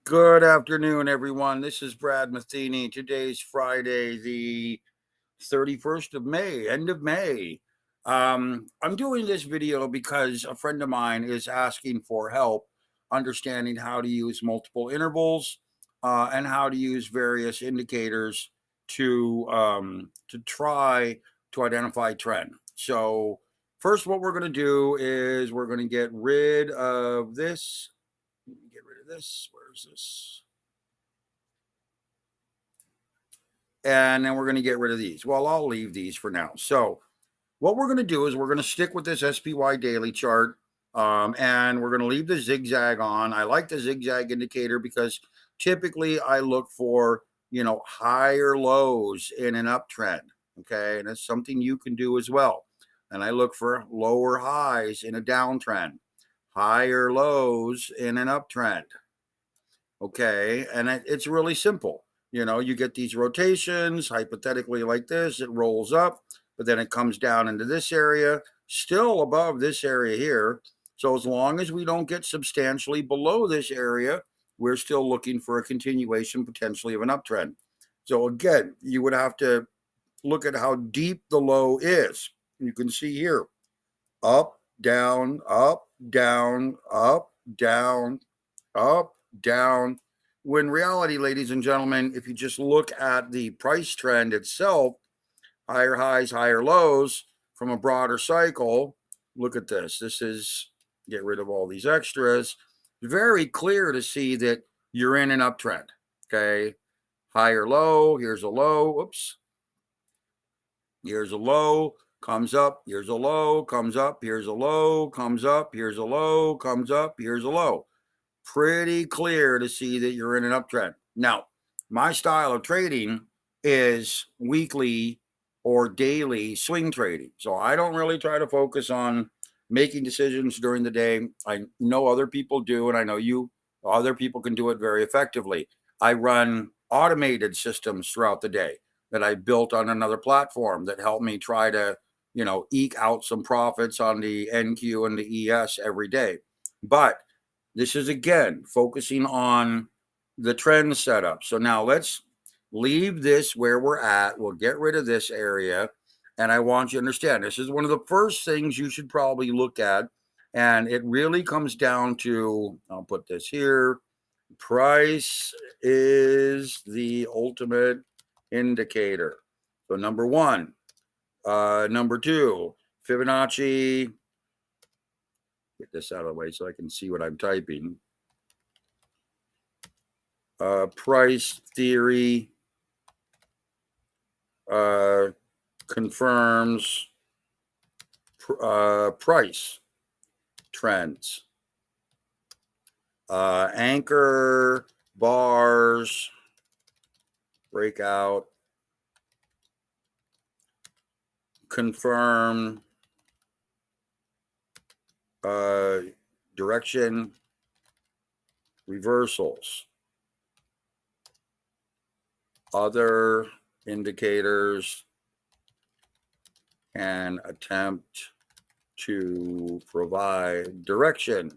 Good afternoon, everyone. This is Brad Matheny. Today's Friday, the 31st of May, end of May. I'm doing this video because a friend of mine is asking for help understanding how to use multiple intervals and how to use various indicators to try to identify trend. So first, what we're going to do is we're going to get rid of this. Get rid of this. Where's this? And then we're going to get rid of these. Well, I'll leave these for now. So what we're going to do is we're going to stick with this SPY daily chart, and we're going to leave the zigzag on. I like the zigzag indicator because typically I look for, higher lows in an uptrend. Okay. And it's something you can do as well. And I look for lower highs in a downtrend, higher lows in an uptrend. Okay. And it's really simple. You get these rotations, hypothetically like this, it rolls up, but then it comes down into this area, still above this area here. So as long as we don't get substantially below this area, we're still looking for a continuation potentially of an uptrend. So again, you would have to look at how deep the low is. You can see here, up, down, up, down, up, down, up, down. When reality, ladies and gentlemen, if you just look at the price trend itself, higher highs, higher lows from a broader cycle, look at this. This is, get rid of all these extras. Very clear to see that you're in an uptrend. Okay. Higher low, here's a low. Oops. Here's a low, comes up, here's a low, comes up, here's a low, comes up, here's a low, comes up, here's a low. Pretty clear to see that you're in an uptrend. Now, my style of trading is weekly or daily swing trading. So I don't really try to focus on making decisions during the day. I know other people do, and I know other people can do it very effectively. I run automated systems throughout the day that I built on another platform that help me try to, eke out some profits on the NQ and the ES every day. But this is, again, focusing on the trend setup. So now let's leave this where we're at. We'll get rid of this area. And I want you to understand, this is one of the first things you should probably look at. And it really comes down to, I'll put this here, price is the ultimate indicator. So number one. Number two, Fibonacci. Get this out of the way so I can see what I'm typing. Price theory confirms price trends. Anchor, bars, breakout, confirm direction, reversals. Other indicators can attempt to provide direction.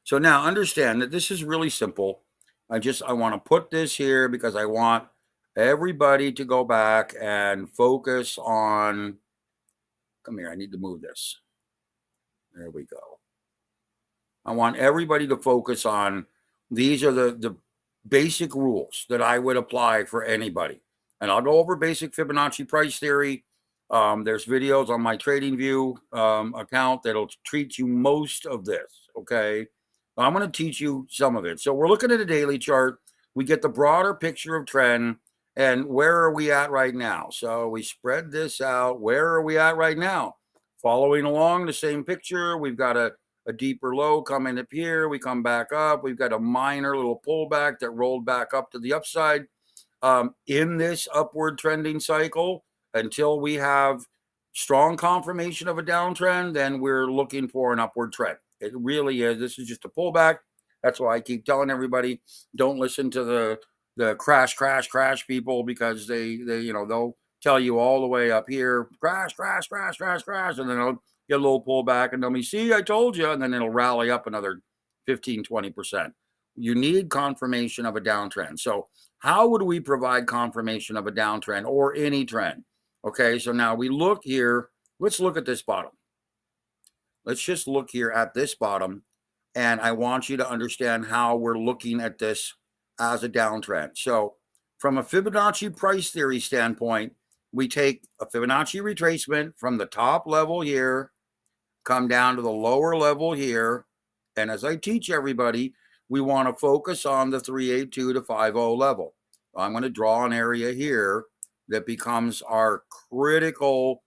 So now understand that this is really simple. I want to put this here because I want everybody to go back and focus on, come here, I need to move this. There we go. I want everybody to focus on, these are the basic rules that I would apply for anybody. And I'll go over basic Fibonacci price theory. There's videos on my TradingView account that'll teach you most of this, okay? I'm going to teach you some of it. So we're looking at a daily chart. We get the broader picture of trend. And where are we at right now? So we spread this out. Where are we at right now? Following along the same picture, we've got a deeper low coming up here. We come back up. We've got a minor little pullback that rolled back up to the upside. In this upward trending cycle, until we have strong confirmation of a downtrend, then we're looking for an upward trend. It really is. This is just a pullback. That's why I keep telling everybody, don't listen to the crash people, because they'll tell you all the way up here, crash, and then get a little pullback, and tell me, see, I told you, and then it'll rally up another 15, 20%. You need confirmation of a downtrend. So how would we provide confirmation of a downtrend or any trend? Okay, so now we look here. Let's look at this bottom. Let's just look here at this bottom, and I want you to understand how we're looking at this as a downtrend. So from a Fibonacci price theory standpoint, we take a Fibonacci retracement from the top level here, come down to the lower level here, and as I teach everybody, we want to focus on the 382 to 50 level. I'm going to draw an area here that becomes our critical,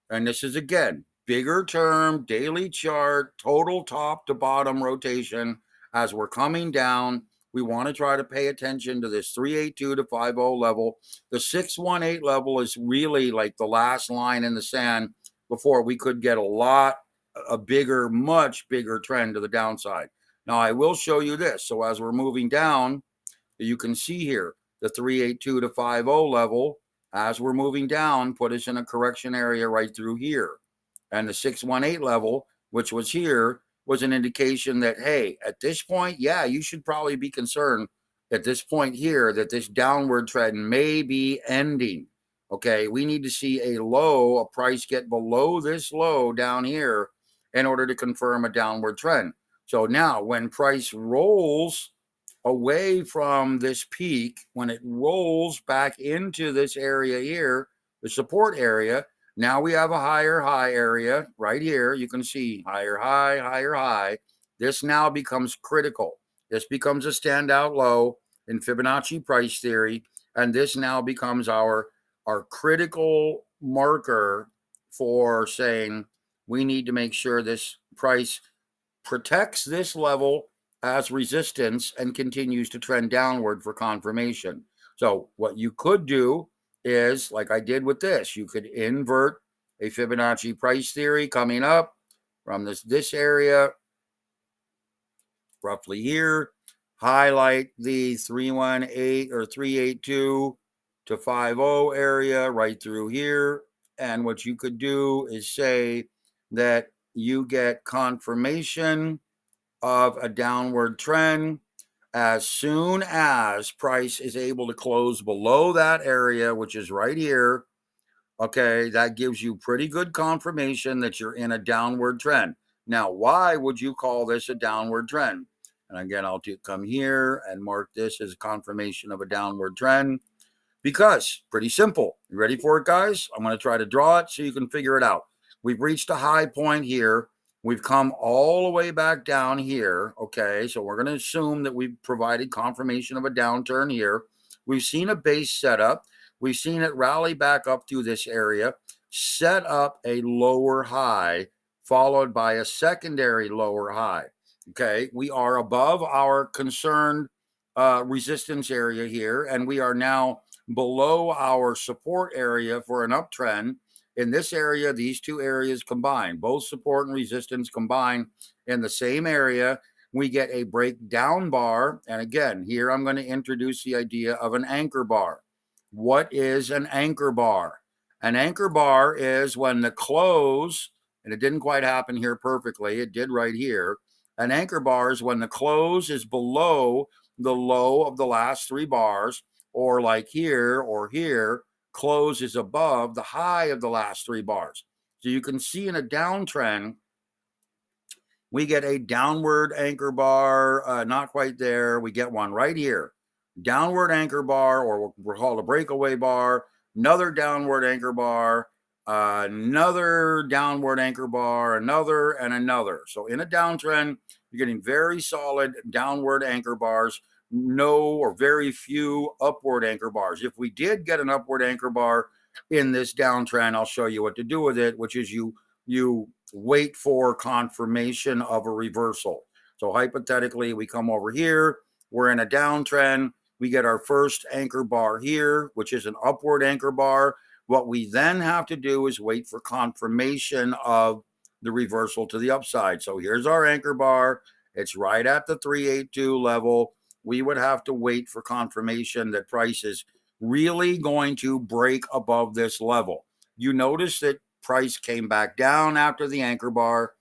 and this is again bigger term, daily chart, total top to bottom rotation. As we're coming down, we want to try to pay attention to this 382 to 50 level. The 618 level is really like the last line in the sand before we could get a bigger, much bigger trend to the downside. Now, I will show you this. So as we're moving down, you can see here the 382 to 50 level, as we're moving down, put us in a correction area right through here. And the 618 level, which was here, was an indication that, hey, at this point, yeah, you should probably be concerned at this point here that this downward trend may be ending. Okay, we need to see a low, a price get below this low down here in order to confirm a downward trend. So now when price rolls away from this peak, when it rolls back into this area here, the support area, now we have a higher high area right here. You can see higher high, higher high. This now becomes critical. This becomes a standout low in Fibonacci price theory, and this now becomes our critical marker for saying we need to make sure this price protects this level as resistance and continues to trend downward for confirmation. So what you could do is, like I did with this, you could invert a Fibonacci price theory coming up from this area, roughly here, highlight the 318 or 382 to 50 area right through here. And what you could do is say that you get confirmation of a downward trend as soon as price is able to close below that area, which is right here. Okay, that gives you pretty good confirmation that you're in a downward trend. Now, why would you call this a downward trend? And again, I'll come here and mark this as confirmation of a downward trend. Because pretty simple. You ready for it, guys? I'm going to try to draw it so you can figure it out. We've reached a high point here. We've come all the way back down here. Okay, so we're going to assume that we've provided confirmation of a downturn here. We've seen a base setup. We've seen it rally back up through this area, set up a lower high, followed by a secondary lower high. Okay, we are above our concerned resistance area here, and we are now below our support area for an uptrend. In this area, these two areas combine, both support and resistance combine in the same area. We get a breakdown bar. And again, here I'm going to introduce the idea of an anchor bar. What is an anchor bar? An anchor bar is when the close, and it didn't quite happen here perfectly, it did right here. An anchor bar is when the close is below the low of the last three bars, or like here or here, close is above the high of the last three bars. So you can see in a downtrend, we get a downward anchor bar, not quite there. We get one right here. Downward anchor bar, or we're called a breakaway bar, another downward anchor bar, another downward anchor bar, another, and another. So in a downtrend, you're getting very solid downward anchor bars, no or very few upward anchor bars. If we did get an upward anchor bar in this downtrend, I'll show you what to do with it, which is you wait for confirmation of a reversal. So hypothetically, we come over here, we're in a downtrend, we get our first anchor bar here, which is an upward anchor bar. What we then have to do is wait for confirmation of the reversal to the upside. So here's our anchor bar. It's right at the 382 level. We would have to wait for confirmation that price is really going to break above this level. You notice that price came back down after the anchor bar,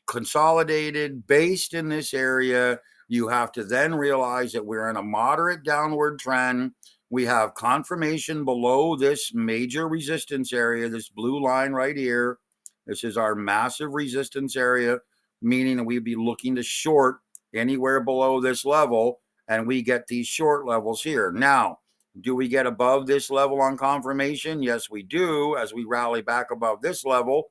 consolidated, based in this area. You have to then realize that we're in a moderate downward trend. We have confirmation below this major resistance area, this blue line right here. This is our massive resistance area, meaning that we'd be looking to short anywhere below this level, and we get these short levels here. Now, do we get above this level on confirmation? Yes, we do, as we rally back above this level.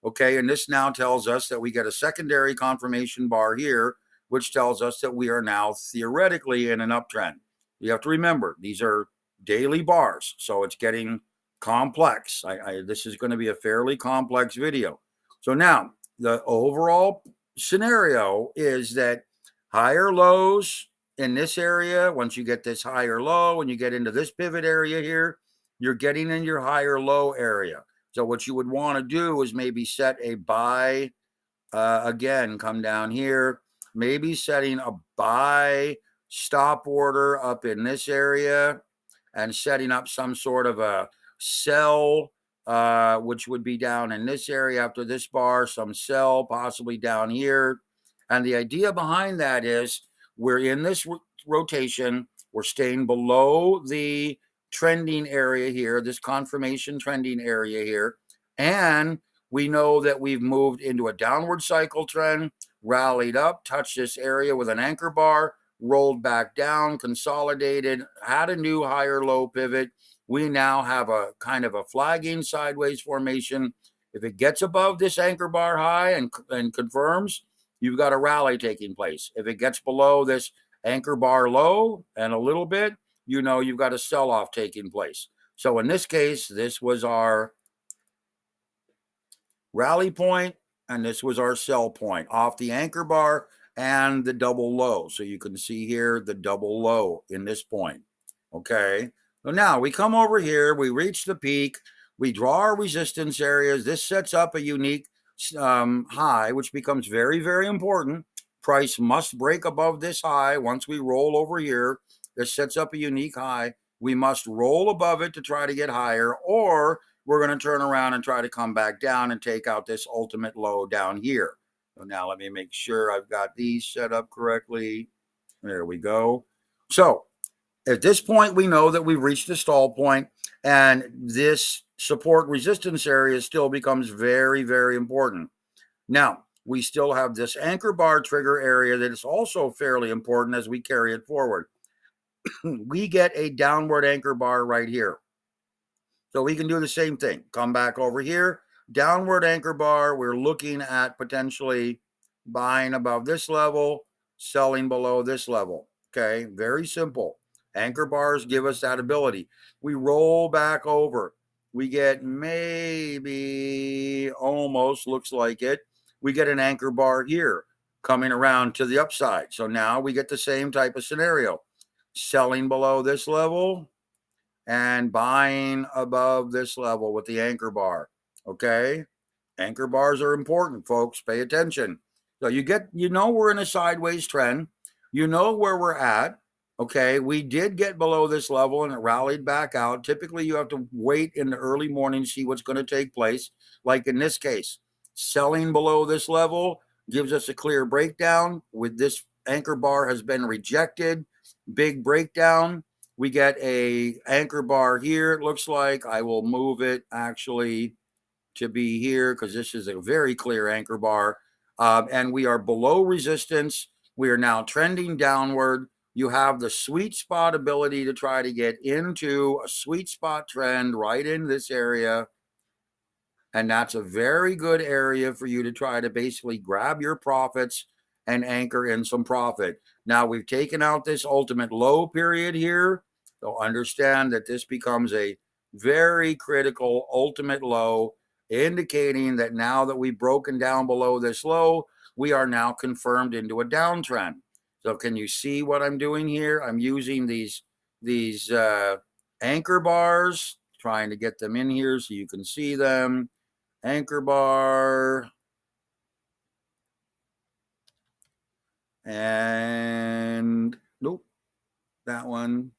Okay, and this now tells us that we get a secondary confirmation bar here, which tells us that we are now theoretically in an uptrend. You have to remember, these are daily bars, so it's getting complex. This is going to be a fairly complex video. So now, the overall scenario is that higher lows in this area, once you get this higher low and you get into this pivot area here, you're getting in your higher low area. So what you would want to do is maybe set a buy, again, come down here, maybe setting a buy stop order up in this area and setting up some sort of a sell, which would be down in this area after this bar, some sell possibly down here. And the idea behind that is we're in this rotation, we're staying below the trending area here, this confirmation trending area here. And we know that we've moved into a downward cycle trend, rallied up, touched this area with an anchor bar, rolled back down, consolidated, had a new higher low pivot. We now have a kind of a flagging sideways formation. If it gets above this anchor bar high and confirms, you've got a rally taking place. If it gets below this anchor bar low and a little bit, you know you've got a sell-off taking place. So in this case, this was our rally point, and this was our sell point off the anchor bar and the double low. So you can see here the double low in this point. Okay. So now we come over here, we reach the peak, we draw our resistance areas. This sets up a unique high, which becomes very, very important. Price must break above this high. Once we roll over here, this sets up a unique high. We must roll above it to try to get higher, or we're going to turn around and try to come back down and take out this ultimate low down here. So now let me make sure I've got these set up correctly. There we go. So at this point, we know that we've reached the stall point, and this support resistance area still becomes very, very important. Now, we still have this anchor bar trigger area that is also fairly important as we carry it forward. We get a downward anchor bar right here. So we can do the same thing. Come back over here, downward anchor bar. We're looking at potentially buying above this level, selling below this level. Okay, very simple. Anchor bars give us that ability. We roll back over. We get maybe almost looks like it. We get an anchor bar here coming around to the upside. So now we get the same type of scenario. Selling below this level, and buying above this level with the anchor bar. Okay. Anchor bars are important, folks. Pay attention. So you know, we're in a sideways trend. You know where we're at. Okay. We did get below this level and it rallied back out. Typically, you have to wait in the early morning to see what's going to take place. Like in this case, selling below this level gives us a clear breakdown. With this anchor bar has been rejected. Big breakdown. We get a anchor bar here. It looks like I will move it actually to be here because this is a very clear anchor bar. And we are below resistance. We are now trending downward. You have the sweet spot ability to try to get into a sweet spot trend right in this area. And that's a very good area for you to try to basically grab your profits and anchor in some profit. Now we've taken out this ultimate low period here. So understand that this becomes a very critical ultimate low, indicating that now that we've broken down below this low, we are now confirmed into a downtrend. So can you see what I'm doing here? I'm using these anchor bars, trying to get them in here so you can see them. Anchor bar, and nope, that one,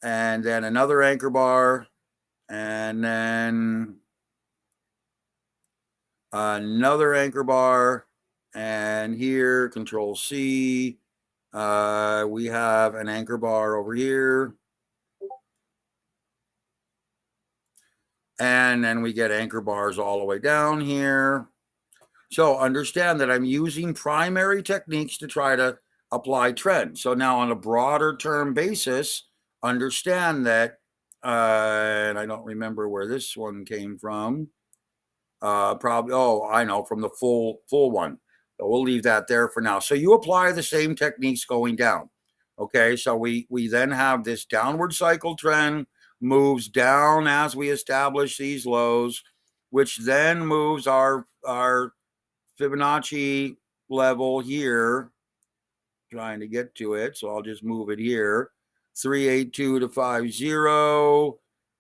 and then another anchor bar, and then another anchor bar, and here, Control C, we have an anchor bar over here. And then we get anchor bars all the way down here. So understand that I'm using primary techniques to try to apply trend. So now on a broader term basis, understand that, and I don't remember where this one came from. Probably, oh, I know, from the full one. So we'll leave that there for now. So you apply the same techniques going down. Okay, so we then have this downward cycle trend moves down as we establish these lows, which then moves our Fibonacci level here. Trying to get to it, so I'll just move it here. 382 to 50,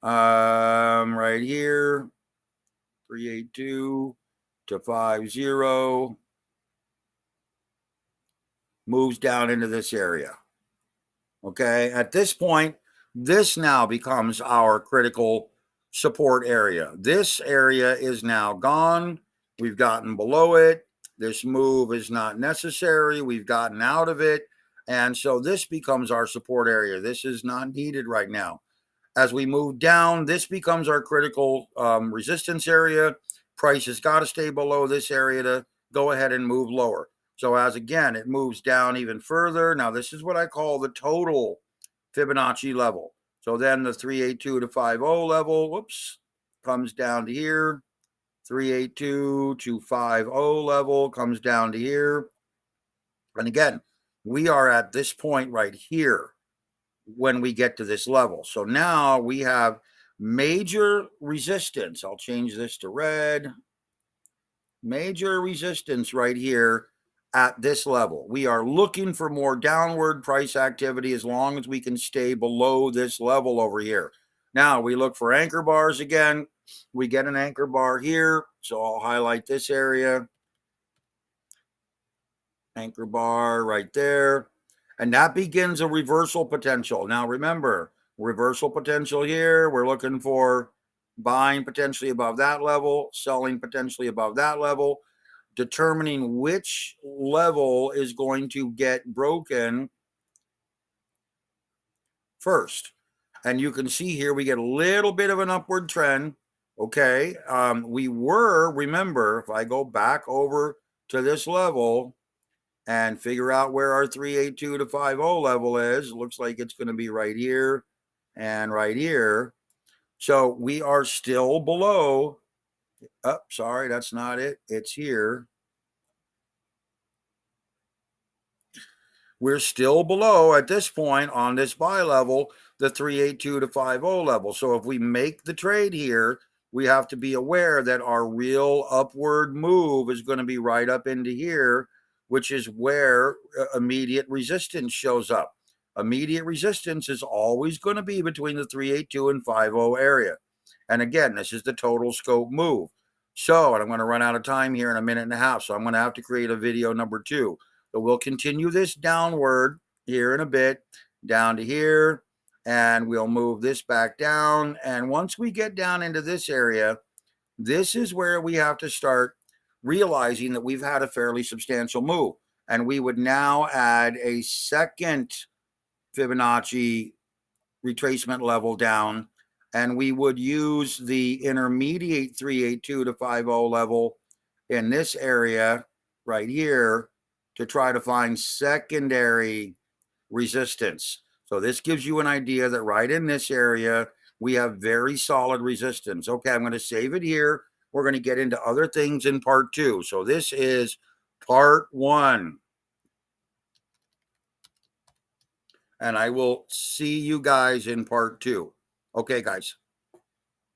right here. 382 to 50 moves down into this area. Okay, at this point, this now becomes our critical support area. This area is now gone. We've gotten below it. This move is not necessary. We've gotten out of it. And so this becomes our support area. This is not needed right now. As we move down, this becomes our critical resistance area. Price has got to stay below this area to go ahead and move lower. So as again, it moves down even further. Now this is what I call the total Fibonacci level. So then the 382 to 50 level, whoops, comes down to here. 382 to 50 level comes down to here. And again, we are at this point right here when we get to this level. So now we have major resistance. I'll change this to red. Major resistance right here at this level. We are looking for more downward price activity as long as we can stay below this level over here. Now we look for anchor bars again. We get an anchor bar here. So I'll highlight this area. Anchor bar right there. And that begins a reversal potential. Now remember, reversal potential here, we're looking for buying potentially above that level, selling potentially above that level, determining which level is going to get broken first. And you can see here we get a little bit of an upward trend. Okay, remember, if I go back over to this level and figure out where our 382 to 50 level is, it looks like it's going to be right here and right here. So we are still below. Oh, sorry, that's not it. It's here. We're still below at this point on this buy level, the 382 to 50 level. So if we make the trade here, we have to be aware that our real upward move is going to be right up into here, which is where immediate resistance shows up. Immediate resistance is always going to be between the 382 and 50 area. And again, this is the total scope move. So, and I'm going to run out of time here in a minute and a half. So I'm going to have to create a video number 2. So we'll continue this downward here in a bit, down to here, and we'll move this back down. And once we get down into this area, this is where we have to start realizing that we've had a fairly substantial move. And we would now add a second Fibonacci retracement level down, and we would use the intermediate 382 to 50 level in this area right here to try to find secondary resistance. So this gives you an idea that right in this area, we have very solid resistance. Okay, I'm going to save it here. We're going to get into other things in part 2. So this is part 1. And I will see you guys in part 2. Okay, guys.